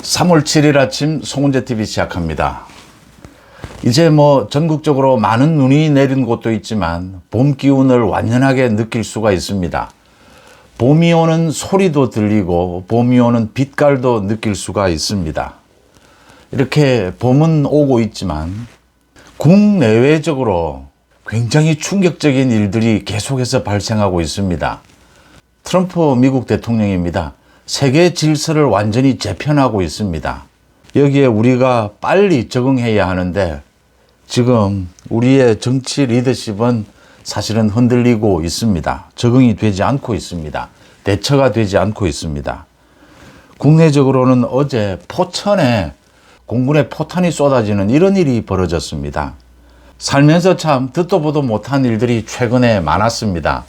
3월 7일 아침 송은재TV 시작합니다. 이제 전국적으로 많은 눈이 내린 곳도 있지만 봄 기운을 완연하게 느낄 수가 있습니다. 봄이 오는 소리도 들리고 봄이 오는 빛깔도 느낄 수가 있습니다. 이렇게 봄은 오고 있지만 국내외적으로 굉장히 충격적인 일들이 계속해서 발생하고 있습니다. 트럼프 미국 대통령입니다. 세계 질서를 완전히 재편하고 있습니다. 여기에 우리가 빨리 적응해야 하는데 지금 우리의 정치 리더십은 사실은 흔들리고 있습니다. 적응이 되지 않고 있습니다. 대처가 되지 않고 있습니다. 국내적으로는 어제 포천에 공군의 포탄이 쏟아지는 이런 일이 벌어졌습니다. 살면서 참 듣도 보도 못한 일들이 최근에 많았습니다.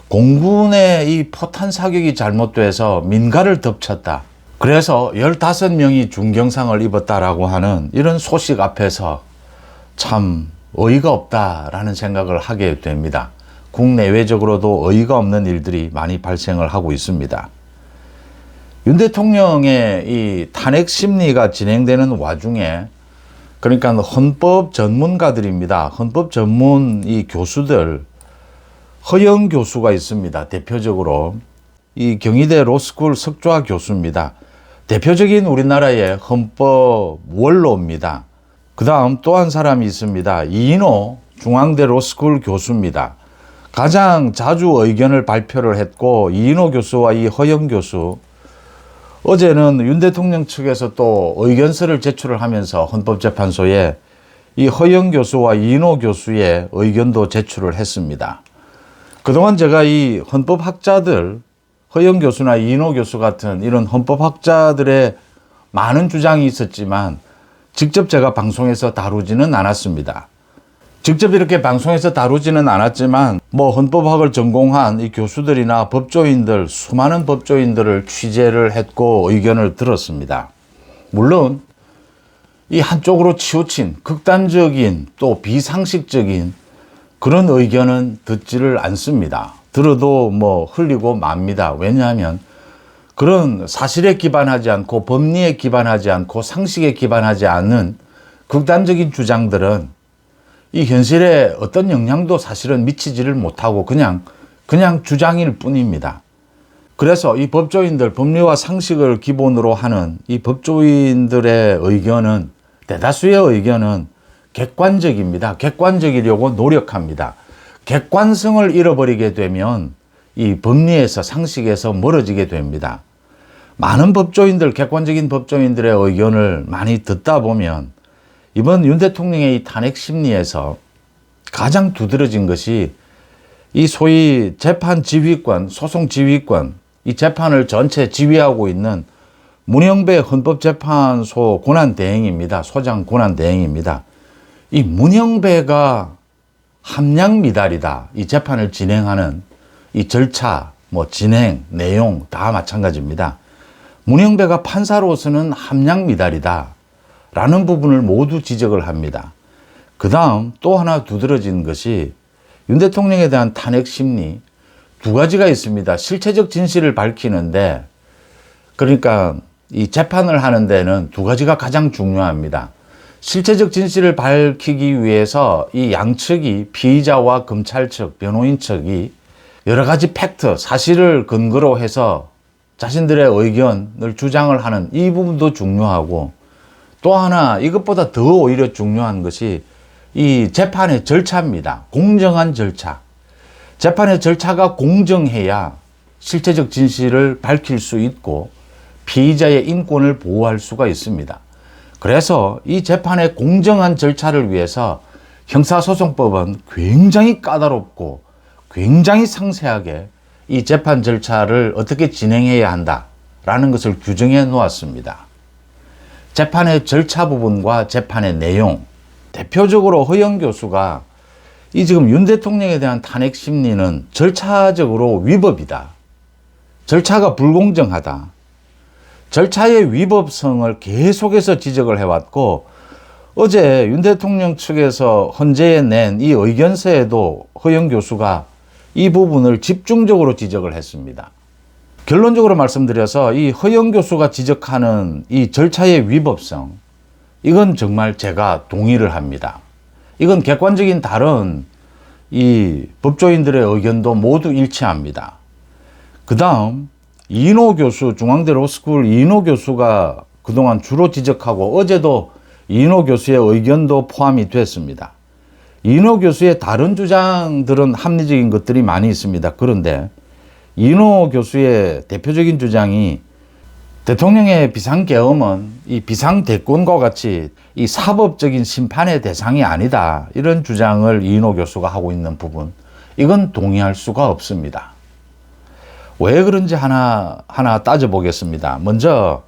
공군의 이 포탄 사격이 잘못돼서 민가를 덮쳤다. 그래서 15명이 중경상을 입었다라고 하는 이런 소식 앞에서 참 어이가 없다라는 생각을 하게 됩니다. 국내외적으로도 어이가 없는 일들이 많이 발생을 하고 있습니다. 윤 대통령의 이 탄핵 심리가 진행되는 와중에 그러니까 헌법 전문가들입니다. 헌법 전문 이 교수들 허영 교수가 있습니다. 대표적으로 이 경희대 로스쿨 석좌 교수입니다. 대표적인 우리나라의 헌법 원로입니다. 그 다음 또 한 사람이 있습니다. 이인호 중앙대 로스쿨 교수입니다. 가장 자주 의견을 발표를 했고 이인호 교수와 이 허영 교수 어제는 윤 대통령 측에서 또 의견서를 제출을 하면서 헌법재판소에 이 허영 교수와 이인호 교수의 의견도 제출을 했습니다. 그동안 제가 이 헌법학자들, 허영 교수나 이인호 교수 같은 이런 헌법학자들의 많은 주장이 있었지만 직접 제가 방송에서 다루지는 않았습니다. 직접 이렇게 방송에서 다루지는 않았지만 헌법학을 전공한 이 교수들이나 법조인들, 수많은 법조인들을 취재를 했고 의견을 들었습니다. 물론 이 한쪽으로 치우친 극단적인 또 비상식적인 그런 의견은 듣지를 않습니다. 들어도 흘리고 맙니다. 왜냐하면 그런 사실에 기반하지 않고 법리에 기반하지 않고 상식에 기반하지 않는 극단적인 주장들은 이 현실에 어떤 영향도 사실은 미치지를 못하고 그냥 주장일 뿐입니다. 그래서 이 법조인들, 법리와 상식을 기본으로 하는 이 법조인들의 의견은 대다수의 의견은 객관적입니다. 객관적이려고 노력합니다. 객관성을 잃어버리게 되면 이 법리에서 상식에서 멀어지게 됩니다. 많은 법조인들, 객관적인 법조인들의 의견을 많이 듣다 보면 이번 윤 대통령의 이 탄핵 심리에서 가장 두드러진 것이 이 소위 재판 지휘권, 소송 지휘권, 이 재판을 전체 지휘하고 있는 문영배 헌법재판소 권한대행입니다. 소장 권한대행입니다. 이 문영배가 함량 미달이다. 이 재판을 진행하는 이 절차, 진행, 내용 다 마찬가지입니다. 문영배가 판사로서는 함량 미달이다. 라는 부분을 모두 지적을 합니다. 그 다음 또 하나 두드러진 것이 윤 대통령에 대한 탄핵 심리 두 가지가 있습니다. 실체적 진실을 밝히는데 그러니까 이 재판을 하는 데는 두 가지가 가장 중요합니다. 실체적 진실을 밝히기 위해서 이 양측이 피의자와 검찰 측, 변호인 측이 여러 가지 팩트, 사실을 근거로 해서 자신들의 의견을 주장을 하는 이 부분도 중요하고 또 하나 이것보다 더 오히려 중요한 것이 이 재판의 절차입니다. 공정한 절차. 재판의 절차가 공정해야 실체적 진실을 밝힐 수 있고 피의자의 인권을 보호할 수가 있습니다. 그래서 이 재판의 공정한 절차를 위해서 형사소송법은 굉장히 까다롭고 굉장히 상세하게 이 재판 절차를 어떻게 진행해야 한다라는 것을 규정해 놓았습니다. 재판의 절차 부분과 재판의 내용, 대표적으로 허영 교수가 이 지금 윤 대통령에 대한 탄핵 심리는 절차적으로 위법이다. 절차가 불공정하다. 절차의 위법성을 계속해서 지적을 해왔고 어제 윤 대통령 측에서 헌재에 낸 이 의견서에도 허영 교수가 이 부분을 집중적으로 지적을 했습니다. 결론적으로 말씀드려서 이 허영 교수가 지적하는 이 절차의 위법성, 이건 정말 제가 동의를 합니다. 이건 객관적인 다른 이 법조인들의 의견도 모두 일치합니다. 그 다음 이인호 교수, 중앙대 로스쿨 이인호 교수가 그동안 주로 지적하고 어제도 이인호 교수의 의견도 포함이 됐습니다. 이인호 교수의 다른 주장들은 합리적인 것들이 많이 있습니다. 그런데 이인호 교수의 대표적인 주장이 대통령의 비상계엄은 이 비상대권과 같이 이 사법적인 심판의 대상이 아니다, 이런 주장을 이인호 교수가 하고 있는 부분, 이건 동의할 수가 없습니다. 왜 그런지 하나 따져보겠습니다. 먼저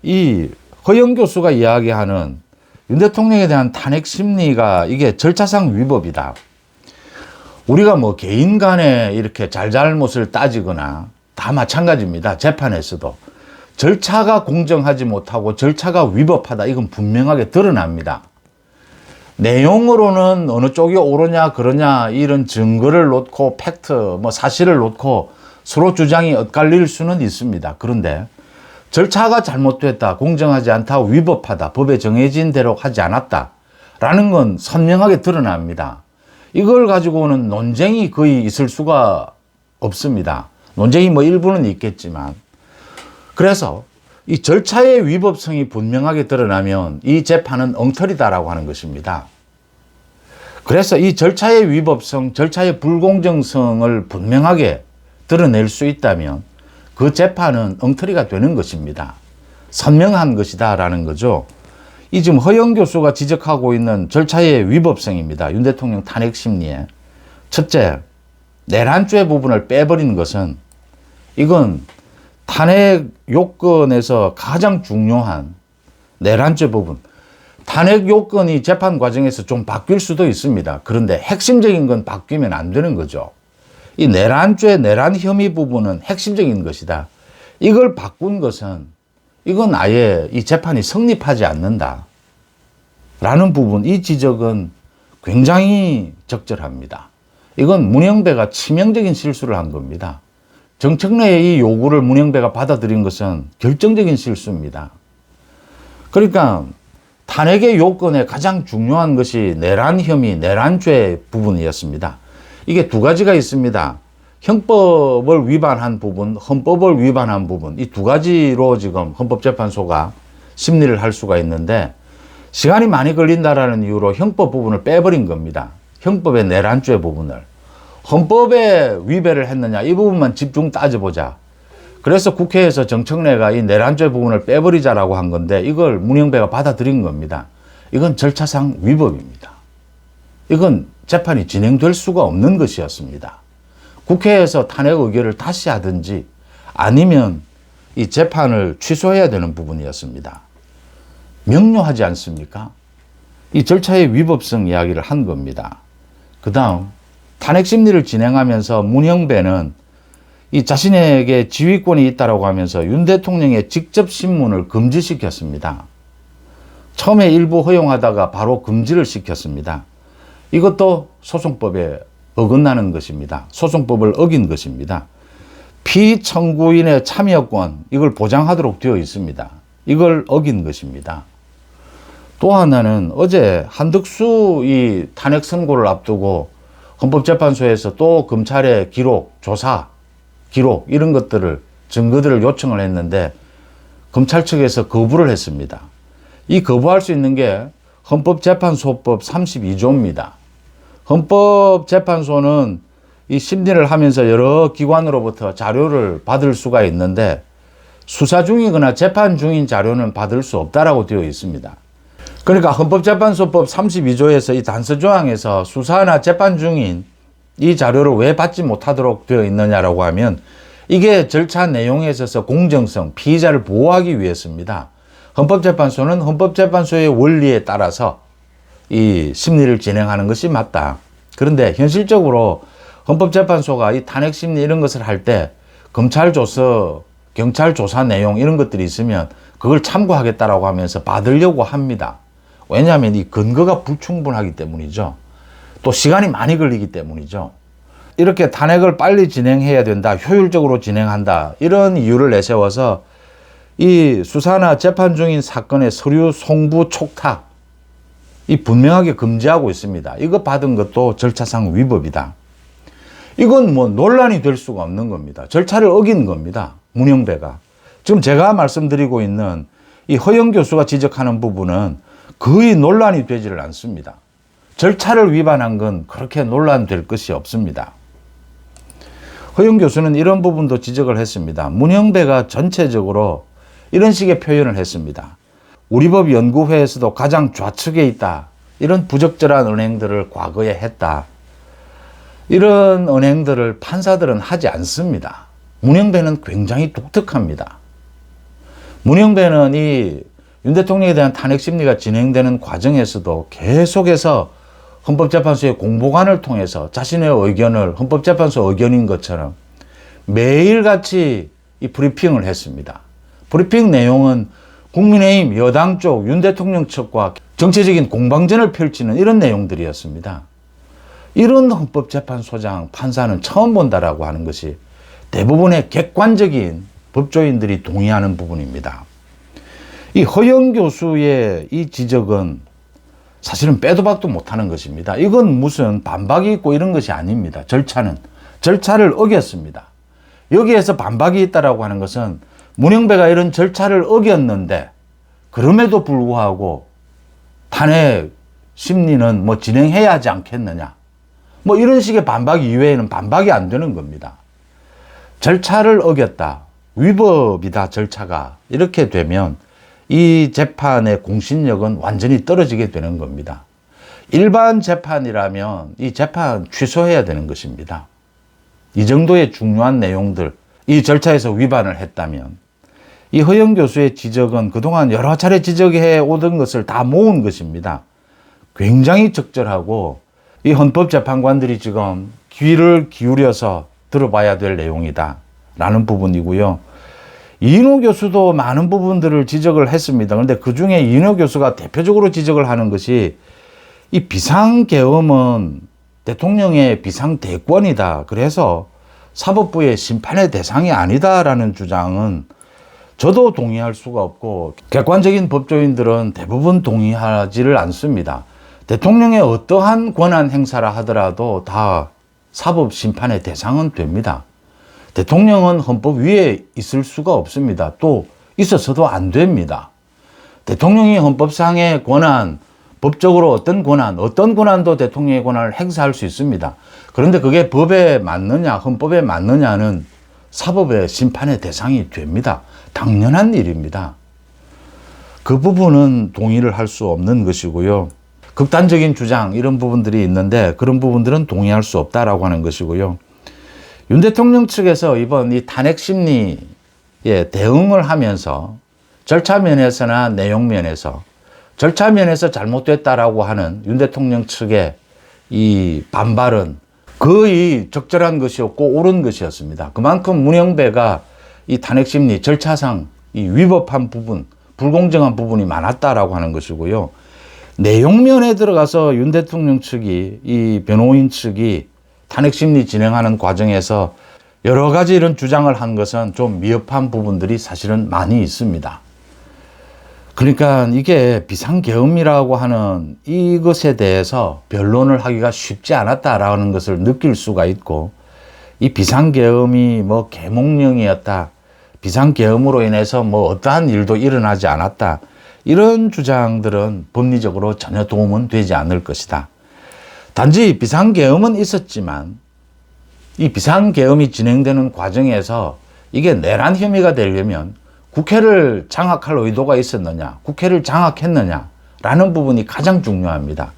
이 허영 교수가 이야기하는 윤 대통령에 대한 탄핵 심리가 이게 절차상 위법이다. 우리가 뭐 개인 간에 이렇게 잘잘못을 따지거나 다 마찬가지입니다. 재판에서도 절차가 공정하지 못하고 절차가 위법하다, 이건 분명하게 드러납니다. 내용으로는 어느 쪽이 옳으냐 그러냐 이런 증거를 놓고 팩트, 뭐 사실을 놓고 서로 주장이 엇갈릴 수는 있습니다. 그런데 절차가 잘못됐다, 공정하지 않다, 위법하다, 법에 정해진 대로 하지 않았다 라는 건 선명하게 드러납니다. 이걸 가지고는 논쟁이 거의 있을 수가 없습니다. 논쟁이 뭐 일부는 있겠지만, 그래서 이 절차의 위법성이 분명하게 드러나면 이 재판은 엉터리다라고 하는 것입니다. 그래서 이 절차의 위법성, 절차의 불공정성을 분명하게 드러낼 수 있다면 그 재판은 엉터리가 되는 것입니다. 선명한 것이다라는 거죠. 이 지금 허영 교수가 지적하고 있는 절차의 위법성입니다. 윤 대통령 탄핵 심리에. 첫째, 내란죄 부분을 빼버리는 것은 이건 탄핵 요건에서 가장 중요한 내란죄 부분. 탄핵 요건이 재판 과정에서 좀 바뀔 수도 있습니다. 그런데 핵심적인 건 바뀌면 안 되는 거죠. 이 내란죄, 내란 혐의 부분은 핵심적인 것이다. 이걸 바꾼 것은 이건 아예 이 재판이 성립하지 않는다 라는 부분, 이 지적은 굉장히 적절합니다. 이건 문영배가 치명적인 실수를 한 겁니다. 정청래의 이 요구를 문영배가 받아들인 것은 결정적인 실수입니다. 그러니까 탄핵의 요건에 가장 중요한 것이 내란 혐의, 내란죄 부분이었습니다. 이게 두 가지가 있습니다. 형법을 위반한 부분, 헌법을 위반한 부분, 이 두 가지로 지금 헌법재판소가 심리를 할 수가 있는데, 시간이 많이 걸린다라는 이유로 형법 부분을 빼버린 겁니다. 형법의 내란죄 부분을. 헌법에 위배를 했느냐, 이 부분만 집중 따져보자. 그래서 국회에서 정청래가 이 내란죄 부분을 빼버리자라고 한 건데, 이걸 문영배가 받아들인 겁니다. 이건 절차상 위법입니다. 이건 재판이 진행될 수가 없는 것이었습니다. 국회에서 탄핵 의결을 다시 하든지 아니면 이 재판을 취소해야 되는 부분이었습니다. 명료하지 않습니까? 이 절차의 위법성 이야기를 한 겁니다. 그 다음 탄핵 심리를 진행하면서 문영배는 이 자신에게 지휘권이 있다고 하면서 윤 대통령의 직접 신문을 금지시켰습니다. 처음에 일부 허용하다가 바로 금지를 시켰습니다. 이것도 소송법에 어긋나는 것입니다. 소송법을 어긴 것입니다. 피청구인의 참여권, 이걸 보장하도록 되어 있습니다. 이걸 어긴 것입니다. 또 하나는 어제 한덕수 이 탄핵 선고를 앞두고 헌법재판소에서 또 검찰의 기록, 조사, 기록 이런 것들을, 증거들을 요청을 했는데 검찰 측에서 거부를 했습니다. 이 거부할 수 있는 게 헌법재판소법 32조입니다. 헌법재판소는 이 심리를 하면서 여러 기관으로부터 자료를 받을 수가 있는데 수사 중이거나 재판 중인 자료는 받을 수 없다라고 되어 있습니다. 그러니까 헌법재판소법 32조에서 이 단서조항에서 수사나 재판 중인 이 자료를 왜 받지 못하도록 되어 있느냐라고 하면 이게 절차 내용에 있어서 공정성, 피의자를 보호하기 위해서입니다. 헌법재판소는 헌법재판소의 원리에 따라서 이 심리를 진행하는 것이 맞다. 그런데 현실적으로 헌법재판소가 이 탄핵 심리 이런 것을 할 때 검찰 조서, 경찰 조사 내용 이런 것들이 있으면 그걸 참고하겠다라고 하면서 받으려고 합니다. 왜냐하면 이 근거가 불충분하기 때문이죠. 또 시간이 많이 걸리기 때문이죠. 이렇게 탄핵을 빨리 진행해야 된다, 효율적으로 진행한다, 이런 이유를 내세워서 이 수사나 재판 중인 사건의 서류 송부 촉탁, 이 분명하게 금지하고 있습니다. 이거 받은 것도 절차상 위법이다. 이건 뭐 논란이 될 수가 없는 겁니다. 절차를 어긴 겁니다. 문영배가. 지금 제가 말씀드리고 있는 이 허영 교수가 지적하는 부분은 거의 논란이 되지를 않습니다. 절차를 위반한 건 그렇게 논란될 것이 없습니다. 허영 교수는 이런 부분도 지적을 했습니다. 문영배가 전체적으로 이런 식의 표현을 했습니다. 우리법 연구회에서도 가장 좌측에 있다. 이런 부적절한 언행들을 과거에 했다. 이런 언행들을 판사들은 하지 않습니다. 문영배는 굉장히 독특합니다. 문영배는 이 윤 대통령에 대한 탄핵 심리가 진행되는 과정에서도 계속해서 헌법재판소의 공보관을 통해서 자신의 의견을 헌법재판소 의견인 것처럼 매일같이 이 브리핑을 했습니다. 브리핑 내용은 국민의힘 여당 쪽 윤 대통령 측과 정치적인 공방전을 펼치는 이런 내용들이었습니다. 이런 헌법재판소장 판사는 처음 본다라고 하는 것이 대부분의 객관적인 법조인들이 동의하는 부분입니다. 이 허영 교수의 이 지적은 사실은 빼도 박도 못하는 것입니다. 이건 무슨 반박이 있고 이런 것이 아닙니다. 절차를 어겼습니다. 여기에서 반박이 있다라고 하는 것은 문영배가 이런 절차를 어겼는데 그럼에도 불구하고 탄핵 심리는 뭐 진행해야 하지 않겠느냐, 뭐 이런 식의 반박 이외에는 반박이 안 되는 겁니다. 절차를 어겼다, 위법이다 절차가, 이렇게 되면 이 재판의 공신력은 완전히 떨어지게 되는 겁니다. 일반 재판이라면 이 재판 취소해야 되는 것입니다. 이 정도의 중요한 내용들, 이 절차에서 위반을 했다면. 이 허영 교수의 지적은 그동안 여러 차례 지적해 오던 것을 다 모은 것입니다. 굉장히 적절하고 이 헌법재판관들이 지금 귀를 기울여서 들어봐야 될 내용이다 라는 부분이고요. 이인호 교수도 많은 부분들을 지적을 했습니다. 그런데 그 중에 이인호 교수가 대표적으로 지적을 하는 것이 이 비상계엄은 대통령의 비상대권이다. 그래서 사법부의 심판의 대상이 아니다라는 주장은 저도 동의할 수가 없고 객관적인 법조인들은 대부분 동의하지를 않습니다. 대통령의 어떠한 권한 행사라 하더라도 다 사법 심판의 대상은 됩니다. 대통령은 헌법 위에 있을 수가 없습니다. 또 있어서도 안 됩니다. 대통령이 헌법상의 권한, 법적으로 어떤 권한도 대통령의 권한을 행사할 수 있습니다. 그런데 그게 법에 맞느냐, 헌법에 맞느냐는 사법의 심판의 대상이 됩니다. 당연한 일입니다. 그 부분은 동의를 할 수 없는 것이고요. 극단적인 주장 이런 부분들이 있는데 그런 부분들은 동의할 수 없다라고 하는 것이고요. 윤 대통령 측에서 이번 이 탄핵 심리에 대응을 하면서 절차 면에서나 내용 면에서, 절차 면에서 잘못됐다라고 하는 윤 대통령 측의 이 반발은 거의 적절한 것이었고 옳은 것이었습니다. 그만큼 문영배가 이 탄핵 심리 절차상 이 위법한 부분, 불공정한 부분이 많았다라고 하는 것이고요. 내용면에 들어가서 윤 대통령 측이, 이 변호인 측이 탄핵 심리 진행하는 과정에서 여러 가지 이런 주장을 한 것은 좀 미흡한 부분들이 사실은 많이 있습니다. 그러니까 이게 비상계엄이라고 하는 이것에 대해서 변론을 하기가 쉽지 않았다라는 것을 느낄 수가 있고, 이 비상계엄이 뭐 계몽령이었다, 비상계엄으로 인해서 뭐 어떠한 일도 일어나지 않았다, 이런 주장들은 법리적으로 전혀 도움은 되지 않을 것이다. 단지 비상계엄은 있었지만 이 비상계엄이 진행되는 과정에서 이게 내란 혐의가 되려면 국회를 장악할 의도가 있었느냐, 국회를 장악했느냐 라는 부분이 가장 중요합니다.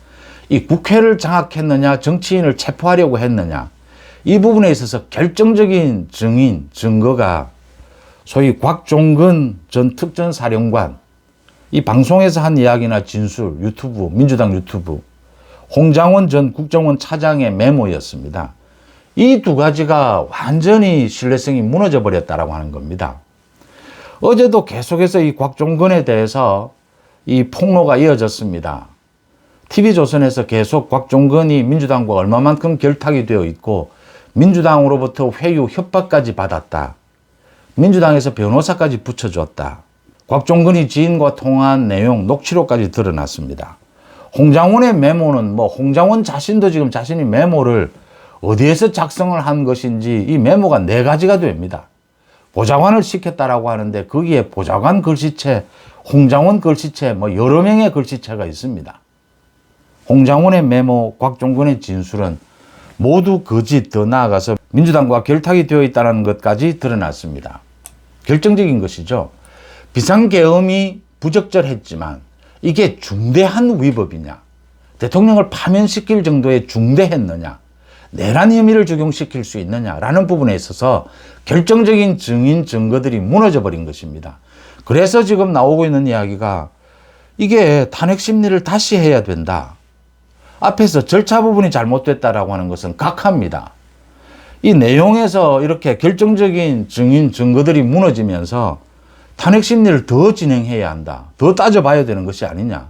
이 국회를 장악했느냐, 정치인을 체포하려고 했느냐, 이 부분에 있어서 결정적인 증인, 증거가 소위 곽종근 전 특전사령관, 이 방송에서 한 이야기나 진술, 유튜브, 민주당 유튜브, 홍장원 전 국정원 차장의 메모였습니다. 이 두 가지가 완전히 신뢰성이 무너져 버렸다라고 하는 겁니다. 어제도 계속해서 이 곽종근에 대해서 이 폭로가 이어졌습니다. TV조선에서 계속 곽종근이 민주당과 얼마만큼 결탁이 되어 있고 민주당으로부터 회유 협박까지 받았다. 민주당에서 변호사까지 붙여줬다. 곽종근이 지인과 통화한 내용, 녹취록까지 드러났습니다. 홍장원의 메모는 홍장원 자신도 지금 자신이 메모를 어디에서 작성을 한 것인지 이 메모가 4가지가 됩니다. 보좌관을 시켰다라고 하는데 거기에 보좌관 글씨체, 홍장원 글씨체, 여러 명의 글씨체가 있습니다. 홍장원의 메모, 곽종근의 진술은 모두 거짓, 더 나아가서 민주당과 결탁이 되어 있다는 것까지 드러났습니다. 결정적인 것이죠. 비상계엄이 부적절했지만 이게 중대한 위법이냐, 대통령을 파면시킬 정도의 중대했느냐, 내란 혐의를 적용시킬 수 있느냐라는 부분에 있어서 결정적인 증인 증거들이 무너져 버린 것입니다. 그래서 지금 나오고 있는 이야기가 이게 탄핵 심리를 다시 해야 된다. 앞에서 절차 부분이 잘못됐다라고 하는 것은 각하입니다. 이 내용에서 이렇게 결정적인 증인 증거들이 무너지면서 탄핵 심리를 더 진행해야 한다. 더 따져봐야 되는 것이 아니냐.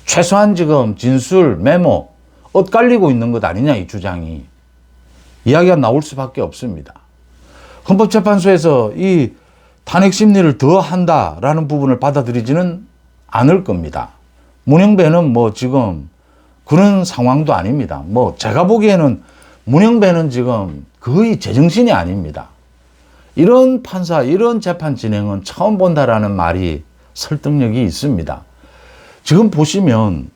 최소한 지금 진술, 메모, 엇갈리고 있는 것 아니냐, 이 주장이. 이야기가 나올 수밖에 없습니다. 헌법재판소에서 이 탄핵 심리를 더 한다라는 부분을 받아들이지는 않을 겁니다. 문영배는 지금 그런 상황도 아닙니다. 제가 보기에는 문영배는 지금 거의 제정신이 아닙니다. 이런 판사, 이런 재판 진행은 처음 본다라는 말이 설득력이 있습니다. 지금 보시면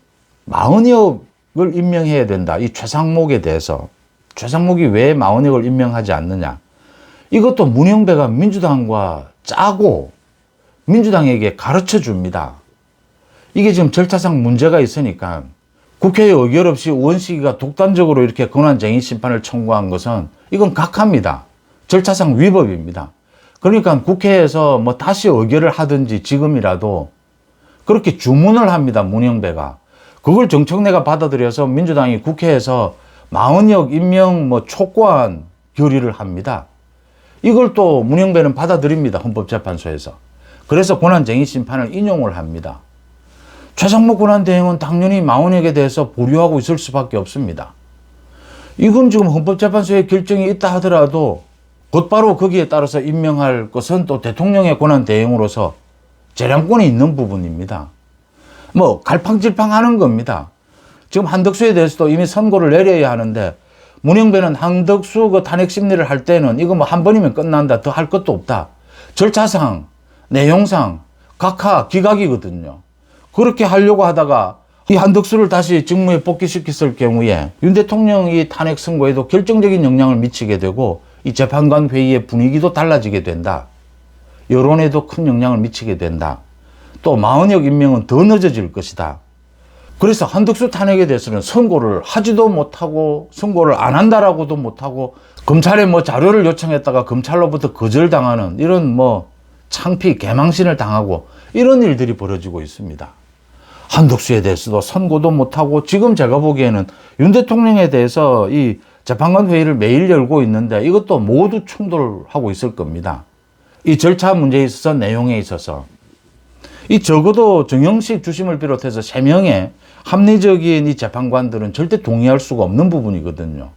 40억을 임명해야 된다. 이 최상목에 대해서. 최상목이 왜 40억을 임명하지 않느냐. 이것도 문영배가 민주당과 짜고 민주당에게 가르쳐 줍니다. 이게 지금 절차상 문제가 있으니까 국회에 의결 없이 원식이가 독단적으로 이렇게 권한쟁의 심판을 청구한 것은 이건 각하입니다. 절차상 위법입니다. 그러니까 국회에서 다시 의결을 하든지 지금이라도 그렇게 주문을 합니다. 문영배가. 그걸 정청래가 받아들여서 민주당이 국회에서 40억 임명 촉구한 결의를 합니다. 이걸 또 문영배는 받아들입니다. 헌법재판소에서. 그래서 권한쟁의 심판을 인용을 합니다. 최상목 권한대행은 당연히 40억에 대해서 보류하고 있을 수밖에 없습니다. 이건 지금 헌법재판소의 결정이 있다 하더라도 곧바로 거기에 따라서 임명할 것은 또 대통령의 권한대행으로서 재량권이 있는 부분입니다. 갈팡질팡 하는 겁니다. 지금 한덕수에 대해서도 이미 선고를 내려야 하는데 문영배는 한덕수 그 탄핵 심리를 할 때는 이거 한 번이면 끝난다. 더 할 것도 없다. 절차상, 내용상, 각하, 기각이거든요. 그렇게 하려고 하다가 이 한덕수를 다시 직무에 복귀시켰을 경우에 윤 대통령이 탄핵 선고에도 결정적인 영향을 미치게 되고 이 재판관 회의의 분위기도 달라지게 된다. 여론에도 큰 영향을 미치게 된다. 또 40억 임명은 더 늦어질 것이다. 그래서 한덕수 탄핵에 대해서는 선고를 하지도 못하고 선고를 안 한다라고도 못하고 검찰에 자료를 요청했다가 검찰로부터 거절당하는 이런 창피, 개망신을 당하고 이런 일들이 벌어지고 있습니다. 한덕수에 대해서도 선고도 못하고 지금 제가 보기에는 윤 대통령에 대해서 이 재판관 회의를 매일 열고 있는데 이것도 모두 충돌하고 있을 겁니다. 이 절차 문제에 있어서 내용에 있어서 이 적어도 정영식 주심을 비롯해서 3명의 합리적인 이 재판관들은 절대 동의할 수가 없는 부분이거든요.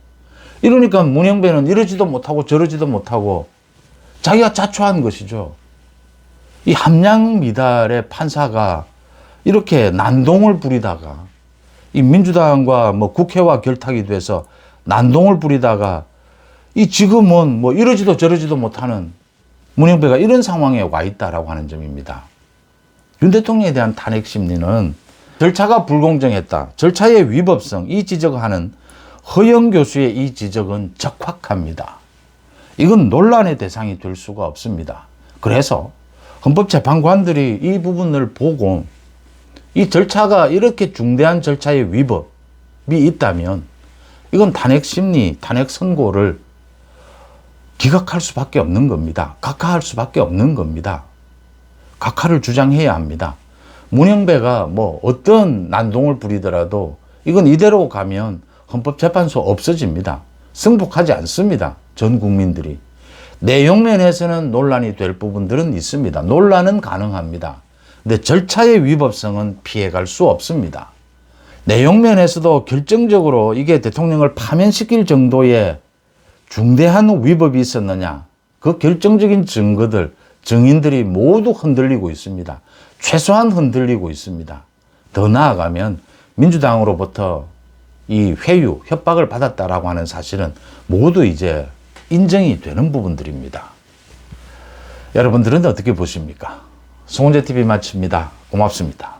이러니까 문영배는 이러지도 못하고 저러지도 못하고 자기가 자초한 것이죠. 이 함량 미달의 판사가 이렇게 난동을 부리다가 이 민주당과 국회와 결탁이 돼서 난동을 부리다가 이 지금은 이러지도 저러지도 못하는 문영배가 이런 상황에 와 있다라고 하는 점입니다. 윤 대통령에 대한 탄핵 심리는 절차가 불공정했다. 절차의 위법성, 이 지적하는 허영 교수의 이 지적은 적확합니다. 이건 논란의 대상이 될 수가 없습니다. 그래서 헌법재판관들이 이 부분을 보고 이 절차가 이렇게 중대한 절차의 위법이 있다면 이건 탄핵 심리, 탄핵 선고를 기각할 수밖에 없는 겁니다. 각하할 수밖에 없는 겁니다. 각하를 주장해야 합니다. 문영배가 어떤 난동을 부리더라도 이건 이대로 가면 헌법재판소 없어집니다. 승복하지 않습니다. 전 국민들이. 내용 면에서는 논란이 될 부분들은 있습니다. 논란은 가능합니다. 근데 절차의 위법성은 피해갈 수 없습니다. 내용 면에서도 결정적으로 이게 대통령을 파면시킬 정도의 중대한 위법이 있었느냐? 그 결정적인 증거들, 증인들이 모두 흔들리고 있습니다. 최소한 흔들리고 있습니다. 더 나아가면 민주당으로부터 이 회유, 협박을 받았다라고 하는 사실은 모두 이제 인정이 되는 부분들입니다. 여러분들은 어떻게 보십니까? 송은재TV 마칩니다. 고맙습니다.